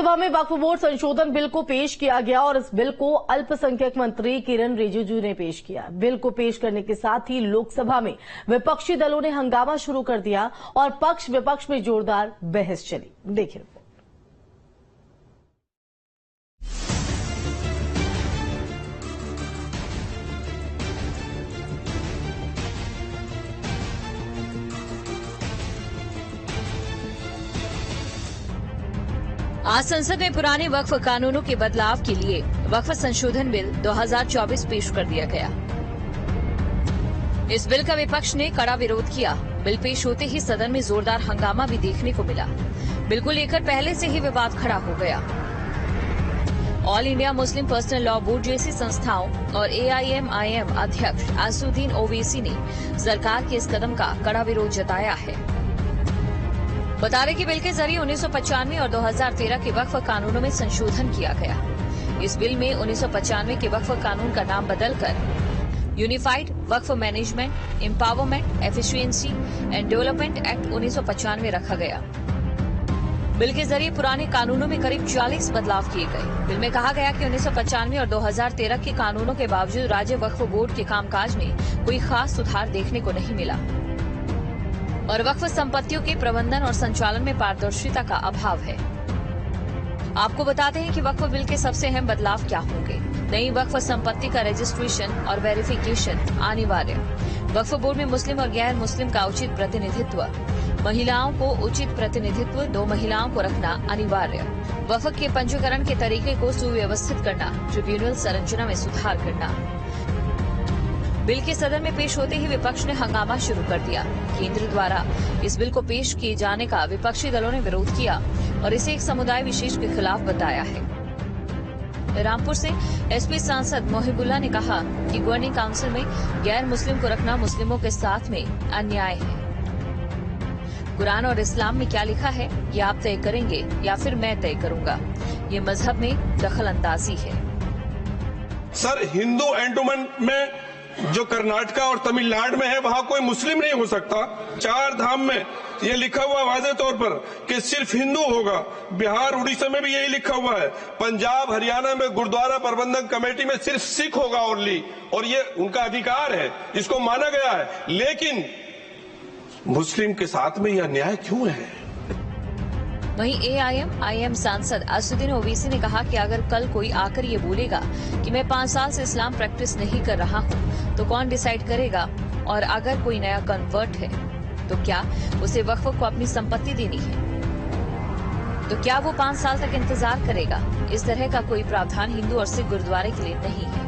लोकसभा में वक्फ बोर्ड संशोधन बिल को पेश किया गया और इस बिल को अल्पसंख्यक मंत्री किरण रिजिजू ने पेश किया। बिल को पेश करने के साथ ही लोकसभा में विपक्षी दलों ने हंगामा शुरू कर दिया और पक्ष विपक्ष में जोरदार बहस चली। देखिए रिपोर्ट। आज संसद में पुराने वक्फ कानूनों के बदलाव के लिए वक्फ संशोधन बिल 2024 पेश कर दिया गया। इस बिल का विपक्ष ने कड़ा विरोध किया। बिल पेश होते ही सदन में जोरदार हंगामा भी देखने को मिला। बिल को लेकर पहले से ही विवाद खड़ा हो गया। All India Muslim personal law board जैसी संस्थाओं और AIMIM अध्यक्ष असदुद्दीन ओवैसी ने सरकार के इस कदम का कड़ा विरोध जताया है। बता दें कि बिल के जरिए 1995 और 2013 के वक्फ कानूनों में संशोधन किया गया। इस बिल में 1995 के वक्फ कानून का नाम बदलकर unified Waqf management, empowerment, efficiency and development act 1995 रखा गया। बिल के जरिए पुराने कानूनों में करीब 40 बदलाव किए गए। बिल में कहा गया कि 1995 और 2013 के कानूनों के बावजूद राज्य वक्फ बोर्ड के कामकाज में कोई खास सुधार देखने को नहीं मिला और वक्फ संपत्तियों के प्रबंधन और संचालन में पारदर्शिता का अभाव है। आपको बताते हैं कि वक्फ बिल के सबसे अहम बदलाव क्या होंगे। नई वक्फ संपत्ति का रजिस्ट्रेशन और वेरिफिकेशन अनिवार्य। वक्फ बोर्ड में मुस्लिम और गैर मुस्लिम का उचित प्रतिनिधित्व। महिलाओं को उचित प्रतिनिधित्व 2 महिलाओं को रखना अनिवार्य। वक्फ के पंजीकरण के तरीके को सुव्यवस्थित करना। ट्रिब्यूनल संरचना में सुधार करना। बिल के सदन में पेश होते ही विपक्ष ने हंगामा शुरू कर दिया। केंद्र द्वारा इस बिल को पेश किए जाने का विपक्षी दलों ने विरोध किया और इसे एक समुदाय विशेष के खिलाफ बताया है। रामपुर से SP सांसद मोहिबुल्ला ने कहा कि गवर्निंग काउंसिल में गैर मुस्लिम को रखना मुस्लिमों के साथ में अन्याय है। कुरान और इस्लाम में क्या लिखा है ये आप तय करेंगे या फिर मैं तय करूंगा। ये मजहब में दखल अंदाजी है। सर, हिंदू एंडोमेंट में जो कर्नाटका और तमिलनाडु में है वहां कोई मुस्लिम नहीं हो सकता। 4 धाम में ये लिखा हुआ वाज़े तौर पर कि सिर्फ हिंदू होगा। बिहार उड़ीसा में भी यही लिखा हुआ है। पंजाब हरियाणा में गुरुद्वारा प्रबंधन कमेटी में सिर्फ सिख होगा ओनली, और ये उनका अधिकार है, इसको माना गया है। लेकिन मुस्लिम के साथ में यह अन्याय क्यों है? वहीं AIMIM सांसद असदुद्दीन ओवैसी ने कहा कि अगर कल कोई आकर ये बोलेगा कि मैं 5 साल से इस्लाम प्रैक्टिस नहीं कर रहा हूं, तो कौन डिसाइड करेगा? और अगर कोई नया कन्वर्ट है तो क्या उसे वक्फ को अपनी संपत्ति देनी है? तो क्या वो 5 साल तक इंतजार करेगा? इस तरह का कोई प्रावधान हिंदू और सिख गुरुद्वारे के लिए नहीं है।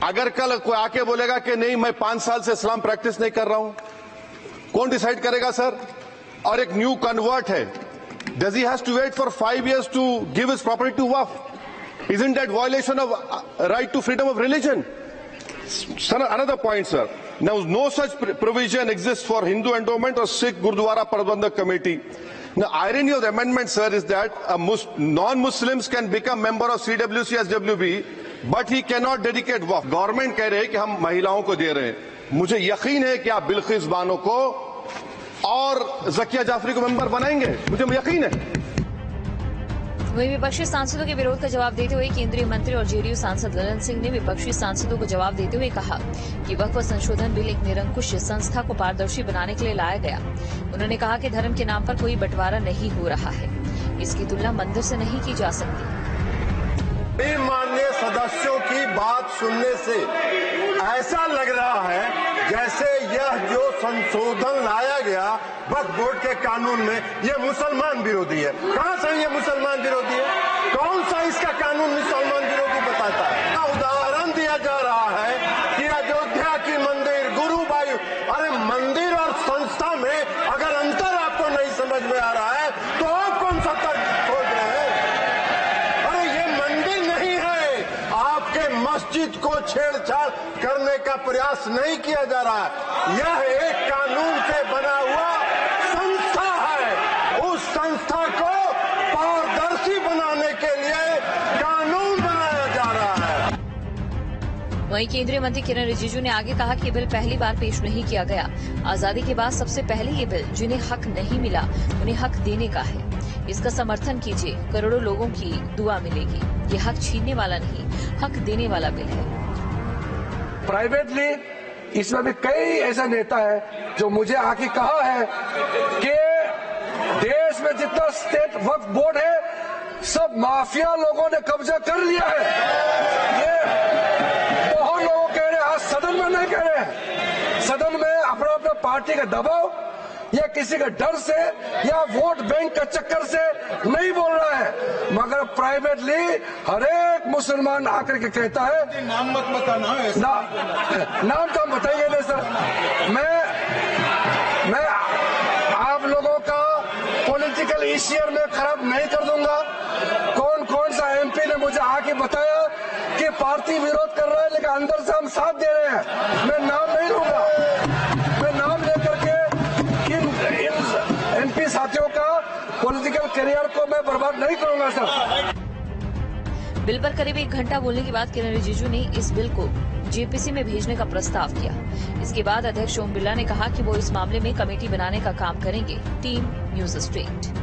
अगर कल कोई आके बोलेगा कि नहीं मैं 5 साल से इस्लाम प्रैक्टिस नहीं कर रहा हूं, कौन डिसाइड करेगा सर? और एक न्यू कन्वर्ट है, does he has to wait for 5 years to give his property to waqf? Isn't that violation of right to freedom of religion? Sir, another point, sir. Now, no such provision exists for Hindu endowment or Sikh Gurdwara Prabandhak Committee. The irony of the amendment, sir, is that non-Muslims can become member of CWC, SWB, but he cannot dedicate waqf. Government कह रहे हैं कि हम महिलाओं को दे रहे हैं। मुझे यकीन है कि आप बिल्किस बानो को और जकिया जाफरी को मेंबर बनाएंगे, मुझे यकीन है। वहीं विपक्षी सांसदों के विरोध का जवाब देते हुए केंद्रीय मंत्री और JDU सांसद ललन सिंह ने विपक्षी सांसदों को जवाब देते हुए कहा कि वक्फ संशोधन बिल एक निरंकुश संस्था को पारदर्शी बनाने के लिए लाया गया। उन्होंने कहा कि धर्म के नाम पर कोई बंटवारा नहीं हो रहा है। इसकी तुलना मंदिर से नहीं की जा सकती। माननीय सदस्यों की बात सुनने से ऐसा लग रहा है जैसे यह जो संशोधन लाया गया वक्फ बोर्ड के कानून में यह मुसलमान विरोधी है। कहां से ये मुसलमान विरोधी है? कौन सा इसका कानून मुसलमान विरोधी बताता है? उदाहरण दिया जा रहा है कि अयोध्या की मंदिर, गुरुवायूर, अरे मंदिर और संस्था में अगर अंतर आपको नहीं समझ में आ रहा है तो आप कौन सा तर्क खोज रहे हैं? अरे ये मंदिर नहीं है, आपके मस्जिद को छेड़छाड़ करने का प्रयास नहीं किया जा रहा है। यह एक कानून से बना हुआ संस्था है। उस संस्था को पारदर्शी बनाने के लिए कानून बनाया जा रहा है। वहीं केंद्रीय मंत्री किरण रिजिजू ने आगे कहा कि ये बिल पहली बार पेश नहीं किया गया। आजादी के बाद सबसे पहले ये बिल जिन्हें हक नहीं मिला उन्हें हक देने का है। इसका समर्थन कीजिए, करोड़ों लोगों की दुआ मिलेगी। ये हक छीनने वाला नहीं, हक देने वाला बिल है। प्राइवेटली इसमें भी कई ऐसा नेता है जो मुझे आके कहा है कि देश में जितना स्टेट वक्फ बोर्ड है सब माफिया लोगों ने कब्जा कर लिया है। ये बहुत लोग कह रहे हैं, आज सदन में नहीं कह रहे हैं, सदन में अपना अपना पार्टी का दबाव या किसी के डर से या वोट बैंक का चक्कर से नहीं बोल रहा है, मगर प्राइवेटली हर एक मुसलमान आकर के कहता है। नाम मत बताना नाम तो हम बताइए नहीं सर। मैं आप लोगों का पॉलिटिकल इश्यूर में खराब नहीं कर दूंगा। कौन कौन सा एमपी ने मुझे आके बताया कि पार्टी विरोध कर रहा है लेकिन अंदर से हम साथ दे रहे हैं, मैं नाम नहीं लूंगा। मैं नाम लेकर के इन एमपी साथियों का पॉलिटिकल करियर को मैं बर्बाद नहीं करूंगा सर। बिल पर करीब 1 घंटा बोलने के बाद किरण रिजिजू ने इस बिल को जेपीसी में भेजने का प्रस्ताव किया। इसके बाद अध्यक्ष ओम बिरला ने कहा कि वो इस मामले में कमेटी बनाने का काम करेंगे। Team news street.